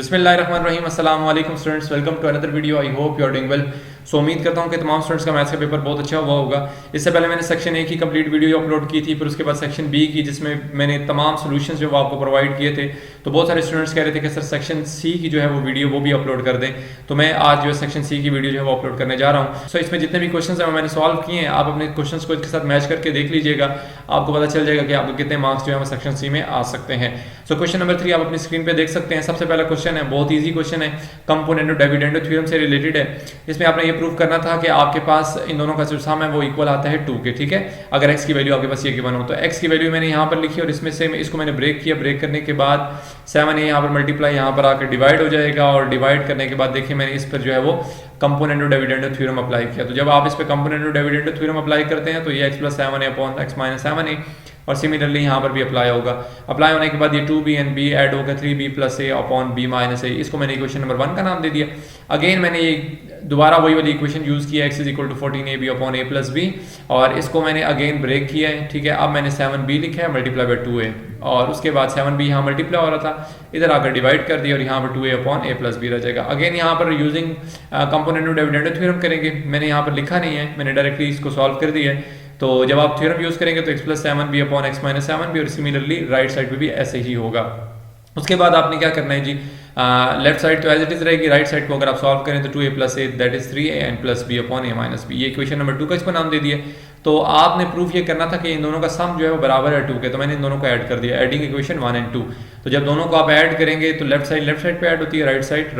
बिस्मिल्लाहिर्रहमानिर्रहीम अस्सलाम वालेकुम students, welcome to another video. I hope you are doing well. So उम्मीद करता हूँ कि तमाम स्टूडेंट्स का मैथ्स का पेपर बहुत अच्छा हुआ होगा। इससे पहले मैंने सेक्शन ए की कंप्लीट वीडियो अपलोड की थी, फिर उसके बाद सेक्शन बी की, जिसमें मैंने तमाम सॉल्यूशंस जो आपको प्रोवाइड किए थे। तो बहुत सारे स्टूडेंट्स कह रहे थे कि सर सेक्शन सी की जो है वो वीडियो वो भी अपलोड कर दें, तो मैं आज जो है सेक्शन सी की वीडियो जो है वो अपलोड करने जा रहा हूँ। सो इसमें जितने भी क्वेश्चन हैं मैंने सॉल्व किए हैं, आप अपने क्वेश्चन को इसके साथ मैच करके देख लीजिएगा, आपको पता चल जाएगा कि आपको कितने मार्क्स जो है वो सेक्शन सी में आ सकते हैं। सो क्वेश्चन नंबर 3 आप अपनी स्क्रीन पे देख सकते हैं। सबसे पहला क्वेश्चन है, बहुत ईजी क्वेश्चन है, कंपोनेंट डिविडेंड थ्योरम से रिलेटेड है। इसमें आपने ये प्रूव करना था कि आपके पास इन दोनों का जो सम है वो इक्वल आता है 2 के, ठीक है। अगर x की वैल्यू आपके पास ये गिवन हो तो x की वैल्यू मैंने यहाँ पर लिखी और इसमें से इसको मैंने ब्रेक किया। ब्रेक करने के बाद 7 है यहाँ पर मल्टीप्लाई यहाँ पर आकर डिवाइड हो जाएगा, और डिवाइड करने के बाद देखिए मैंने इस पर जो है वो कंपोनेंट डिविडेंड थ्योरम अप्लाई किया। तो जब आप इस पर कंपोनेंट डिविडेंड थ्योरम अप्लाई करते हैं तो ये x + 7 है अपॉन x - 7 है, और सिमिलरली यहाँ पर भी अप्लाई होगा। अप्लाई होने के बाद ये 2b एंड b ऐड होगा 3b + a upon b - a। इसको मैंने इक्वेशन नंबर 1 का नाम दे दिया। अगेन मैंने ये दोबारा वही वाली इक्वेशन यूज़ किया, x = 14ab upon a + b, और इसको मैंने अगेन ब्रेक किया है, ठीक है। अब मैंने 7b लिखा है मल्टीप्लाई बाई 2a, और उसके बाद 7b यहाँ मल्टीप्लाई हो रहा था, इधर आकर डिवाइड कर दिया और यहाँ पर 2a अपॉन a + b रह जाएगा। अगेन यहाँ पर यूजिंग कंपोनेंट डिविडेंड थ्योरम करेंगे। मैंने यहाँ पर लिखा नहीं है, मैंने डायरेक्टली इसको सॉल्व कर दिया है। तो जब आप थ्योरम यूज करेंगे तो x + 7b upon x - 7b, और सिमिलरली राइट साइड पे भी ऐसे ही होगा। उसके बाद आपने क्या करना है जी, लेफ्ट साइड तो एज इट इज रहेगी, राइट साइड को अगर आप सॉल्व करें तो 2a + a that is 3a and + b upon a - b। ये इक्वेशन नंबर 2 का इसको नाम दे दिया। तो आपने प्रूफ ये करना था कि इन दोनों का सम जो है वो बराबर है 2 के, तो मैंने इन दोनों को ऐड कर दिया, एडिंग इक्वेशन 1 और 2। तो जब दोनों को आप ऐड करेंगे तो लेफ्ट साइड पे ऐड होती है, राइट साइड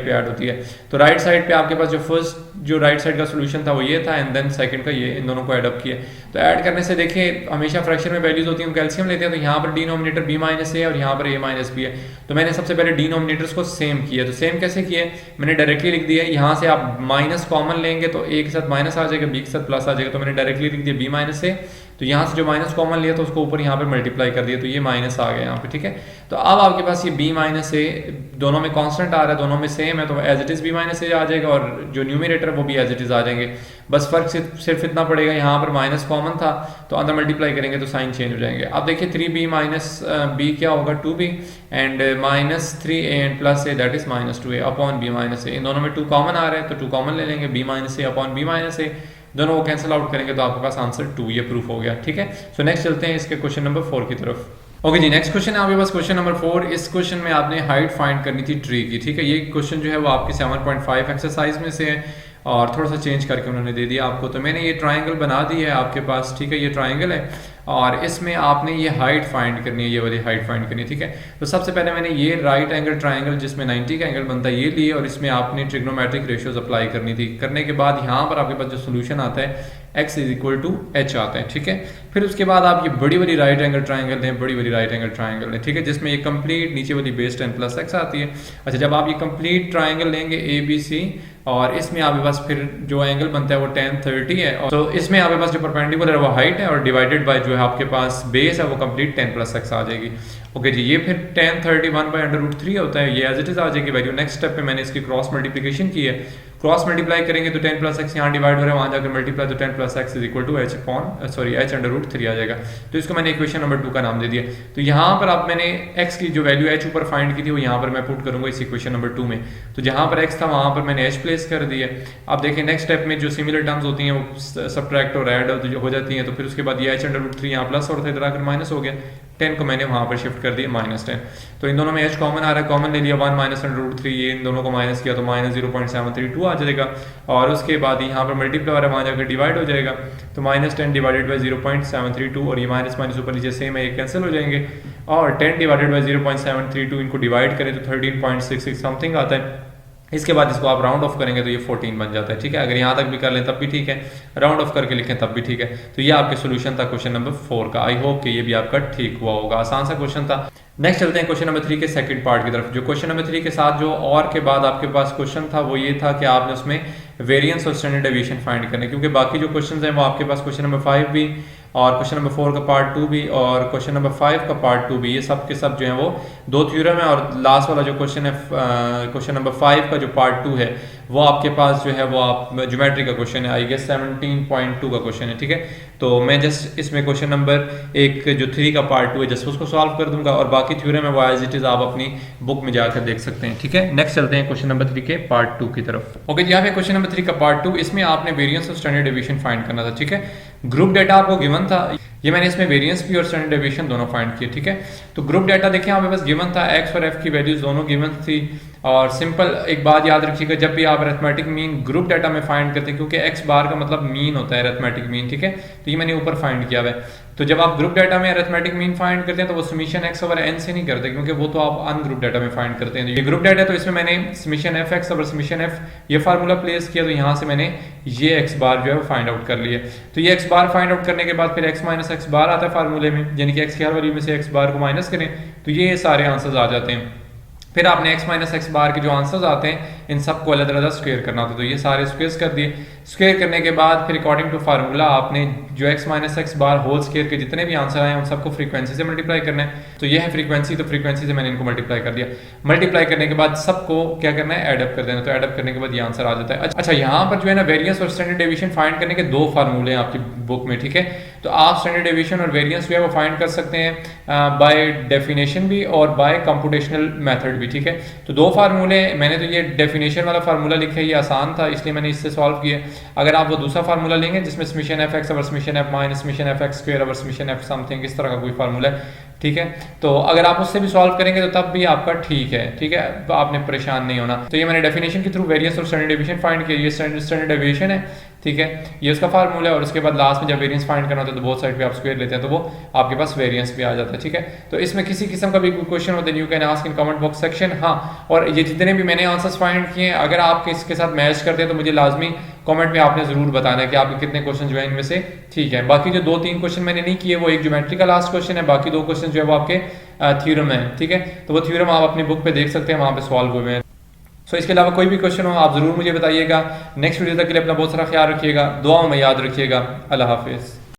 पे ऐड होती है। तो राइट साइड पे आपके पास जो फर्स्ट जो राइट साइड का सोल्यूशन था वो ये था, एंड देन सेकंड का ये, इन दोनों को ऐड अप किया। तो ऐड करने से देखिए हमेशा फ्रैक्शन में वैल्यूज होती है, हम कैल्शियम लेते हैं, तो यहाँ पर डिनोमिनेटर b - a और यहाँ पर a - b है। तो मैंने सबसे पहले डिनोमिनेटर्स को सेम किया। तो सेम कैसे किए, मैंने डायरेक्टली लिख दिया, यहाँ से आप माइनस कॉमन लेंगे तो a के साथ माइनस आ जाएगा, b के साथ प्लस आ जाएगा, तो मैंने डायरेक्टली लिख दिया b - a। तो यहाँ से जो माइनस कॉमन लिया तो उसको ऊपर यहाँ पे मल्टीप्लाई कर दिया, तो ये माइनस आ गया यहाँ पे, ठीक है। तो अब आपके पास ये b - a दोनों में कांस्टेंट आ रहा है, दोनों में सेम है, तो as it is b - a आ जाएगा, और जो न्यूमरेटर वो भी एज इट इज आ जाएंगे। बस फर्क सिर्फ इतना पड़ेगा, यहाँ पर माइनस कॉमन था तो अंदर मल्टीप्लाई करेंगे तो साइन चेंज हो जाएंगे। अब देखिए 3b - b क्या होगा, 2b and -3a and + a that is -2a upon b - a। इन दोनों में 2 कॉमन आ रहे हैं तो 2 कॉमन ले लेंगे, b - a upon b - a, दोनों को कैंसिल आउट करेंगे तो आपके पास आंसर 2, ये प्रूफ हो गया, ठीक है। सो नेक्स्ट चलते हैं इसके क्वेश्चन नंबर 4 की तरफ। ओके जी, नेक्स्ट क्वेश्चन है आपके पास क्वेश्चन नंबर 4। इस क्वेश्चन में आपने हाइट फाइंड करनी थी ट्री की, ठीक है। ये क्वेश्चन जो है वो आपकी 7.5 एक्सरसाइज में से है, और थोड़ा सा चेंज करके उन्होंने दे दिया आपको। तो मैंने ये ट्राइंगल बना दी है आपके पास, ठीक है, ये ट्राइंगल है, और इसमें आपने ये हाइट फाइंड करनी है, ये वाली हाइट फाइंड करनी है, ठीक है। तो सबसे पहले मैंने ये राइट एंगल ट्राइंगल जिसमें 90 का एंगल बनता है ये लिए, और इसमें आपने ट्रिग्नोमेट्रिक रेशियोज अप्लाई करनी थी। करने के बाद यहाँ पर आपके पास जो सोल्यूशन आता है x = h आता है, ठीक है। फिर उसके बाद आप ये बड़ी वाली राइट एंगल ट्राइंगल लें, बड़ी वाली राइट एंगल ट्राइंगल लें, ठीक है, जिसमें ये कंप्लीट नीचे वाली बेस 10 + x आती है। अच्छा, जब आप ये कंप्लीट ट्राइंगल लेंगे ABC, और इसमें आपके पास फिर जो एंगल बनता है वो tan 30 है, और तो इसमें आपके पास जो परपेंडिकुलर है वो हाइट है, और डिवाइडेड बाय जो है आपके पास बेस है वो कंप्लीट 10 + x आ जाएगी। ओके जी, ये फिर tan 30 1/√3 होता है, ये एज इट इज आ जाएगी वैल्यू। नेक्स्ट स्टेप पे मैंने इसकी क्रॉस मल्टीप्लिकेशन की है, क्रॉस मल्टीप्लाई करेंगे तो 10 + x यहाँ डिवाइड हो रहा है, वहाँ जाकर मल्टीप्लाई तो 10 + x = h/√3 आ जाएगा। तो इसको मैंने इक्वेशन नंबर 2 का नाम दे दिया। तो यहाँ पर आप मैंने x की जो वैल्यू h ऊपर फाइंड की थी वो यहाँ पर मैं पुट करूँगा इस इक्वेशन नंबर 2 में। तो जहाँ पर x था वहाँ पर मैंने h प्लेस कर दिया। अब देखिए नेक्स्ट स्टेप में जो सिमिलर टर्म्स होती हैं वो सब्ट्रैक्ट और ऐड हो जाती हैं, तो फिर उसके बाद ये h/√3 यहाँ प्लस और इधर आकर माइनस हो गया, 10 को मैंने वहाँ पर शिफ्ट कर दिया -10। तो इन दोनों में h कॉमन आ रहा है, कॉमन ले लिया 1 - √3, ये इन दोनों को माइनस किया तो -0.732 आ जाएगा, और उसके बाद यहाँ पर मल्टीप्लाई हो रहा है, वहाँ जाकर डिवाइड हो जाएगा, तो -10 डिवाइडेड बाई 0.732, और ये माइनस माइनस ऊपर नीचे सेम है, ये कैंसिल हो जाएंगे, और 10 डिवाइडेड बाई 0.732 इनको डिवाइड करें तो 13.66 समथिंग आता है। इसके बाद इसको आप राउंड ऑफ करेंगे तो ये 14 बन जाता है, ठीक है। अगर यहाँ तक भी कर लें तब भी ठीक है, राउंड ऑफ करके लिखें तब भी ठीक है। तो ये आपके सोल्यूशन था क्वेश्चन नंबर 4 का। आई होप कि ये भी आपका ठीक हुआ होगा, आसान सा क्वेश्चन था। नेक्स्ट चलते हैं क्वेश्चन नंबर 3 के सेकंड पार्ट की तरफ। जो क्वेश्चन नंबर 3 के साथ जो और के बाद आपके पास क्वेश्चन था वो ये था कि आपने उसमें वेरिएंस और स्टैंडर्ड डेविएशन फाइंड करने, क्योंकि बाकी जो क्वेश्चन हैं वो आपके पास क्वेश्चन नंबर 5 भी और क्वेश्चन नंबर 4 का पार्ट 2 भी और क्वेश्चन नंबर 5 का पार्ट 2 भी, ये सब के सब जो है वो 2 थ्योरम है। और लास्ट वाला जो क्वेश्चन है क्वेश्चन नंबर 5 का जो पार्ट 2 है वो आपके पास जो है वो आप ज्योमेट्री का क्वेश्चन है, आई गेस 17.2 का क्वेश्चन है, ठीक है। तो मैं जस्ट इसमें क्वेश्चन नंबर एक जो 3 का पार्ट 2 है जस्ट उसको सॉल्व कर दूंगा और बाकी थ्योरम है वो एज इट इज आप अपनी बुक में जाकर देख सकते हैं, ठीक है। नेक्स्ट चलते हैं क्वेश्चन नंबर 3 के पार्ट 2 की तरफ। ओके, यहाँ पे क्वेश्चन नंबर 3 का पार्ट 2, इसमें आपने वेरिएंस और स्टैंडर्ड डेविएशन फाइंड करना था, ठीक है। ग्रुप डाटा आपको गिवन था, ये मैंने इसमें वेरिएंस भी और स्टैंडर्ड डेविएशन दोनों फाइंड किए, ठीक है। तो ग्रुप डाटा देखिए यहाँ पे बस गिवन था, एक्स और एफ की वैल्यूज दोनों गिवन थी। और सिंपल एक बात याद रखिएगा, जब भी आप अरिथमेटिक मीन ग्रुप डाटा में फाइंड करते हैं, क्योंकि एक्स बार का मतलब मीन होता है अरिथमेटिक मीन, ठीक है। तो ये मैंने ऊपर फाइंड किया हुआ है। तो जब आप ग्रुप डाटा में अरिथमेटिक मीन फाइंड करते हैं तो वो समीशन एक्स ओवर एन से नहीं करते, क्योंकि वो तो आप अन ग्रुप डाटा में फाइंड करते हैं। ये ग्रुप डाटा, तो इसमें मैंने summation F x over summation F ये फार्मूला प्लेस किया, तो यहाँ से मैंने ये एक्स बार जो है वो फाइंड आउट कर लिया। तो ये एक्स बार फाइंड आउट करने के बाद फिर एक्स माइनस एक्स बार आता है फार्मूले में, यानी कि एक्स की हर वैल्यू में से एक्स बार को माइनस करें तो ये सारे आंसर्स आ जाते हैं। फिर आपने x माइनस एक्स बार के जो आंसर्स आते हैं इन सबको अलग अलग स्क्वायर करना होता है। तो ये सारे स्क्वायर कर दिए। स्क्वायर करने के बाद फिर अकॉर्डिंग टू फार्मूला आपने जो x minus x bar whole square के जितने भी आंसर आए उन सबको फ्रीक्वेंसी से मल्टीप्लाई करना है। तो ये है फ्रीक्वेंसी, तो फ्रीक्वेंसी से मैंने इनको मल्टीप्लाई कर दिया। मल्टीप्लाई करने के बाद सबको क्या करना है, एडअप कर देना। तो एडअप करने के बाद ये आंसर आ जाता है। अच्छा, यहाँ पर जो है ना वेरियंस और स्टैंडर्ड डेविएशन फाइंड करने के दो फार्मूले हैं आपकी बुक में, ठीक है। तो आप स्टैंडर्ड डेविएशन और वेरियंस जो है वो फाइंड कर सकते हैं बाय डेफिनेशन भी और बाय कंप्यूटेशनल मेथड भी, ठीक है। तो दो फार्मूले मैंने, तो ये डेफिनेशन वाला फार्मूला लिखा है, ये आसान था इसलिए मैंने इससे सॉल्व किया। अगर आप वो दूसरा फार्मूला लेंगे जिसमें summation F x over summation F minus summation F x square over summation F something इस तरह का कोई फार्मूला है, ठीक है। तो अगर आप उससे भी सॉल्व करेंगे तो तब भी आपका ठीक है, ठीक है, तो आपने परेशान नहीं होना। तो ये मैंने डेफिनेशन के थ्रू वेरियंस और स्टैंडर्ड डेविएशन फाइंड किया। ये स्टैंडर्ड डेविएशन है, ठीक है, ये उसका फार्मूला है। और उसके बाद लास्ट में जब वेरियंस फाइंड करना होता है तो बोथ साइड पे आप स्क्वायर लेते हैं तो वो आपके पास वेरियंस भी आ जाता है, ठीक है। तो इसमें किसी किस्म का भी क्वेश्चन हो then you can ask in comment box section. हाँ, और ये जितने भी मैंने आंसर्स फाइंड किए हैं अगर आप इसके साथ मैच करते हैं तो मुझे लाजमी कमेंट में आपने जरूर बताना है कि आपके कितने क्वेश्चन जो है इनमें से ठीक है। बाकी जो 2-3 क्वेश्चन मैंने नहीं किए वो एक ज्योमेट्री का लास्ट क्वेश्चन है, बाकी 2 क्वेश्चन जो है वो आपके थ्योरम है, ठीक है। तो वो थ्योरम आप अपनी बुक पे देख सकते हैं, वहां पे सॉल्व हुए हैं। सो इसके अलावा कोई भी क्वेश्चन हो आप जरूर मुझे बताइएगा। नेक्स्ट वीडियो तक के लिए अपना बहुत सारा ख्याल रखिएगा, दुआओं में याद रखिएगा। अल्लाह हाफिज़।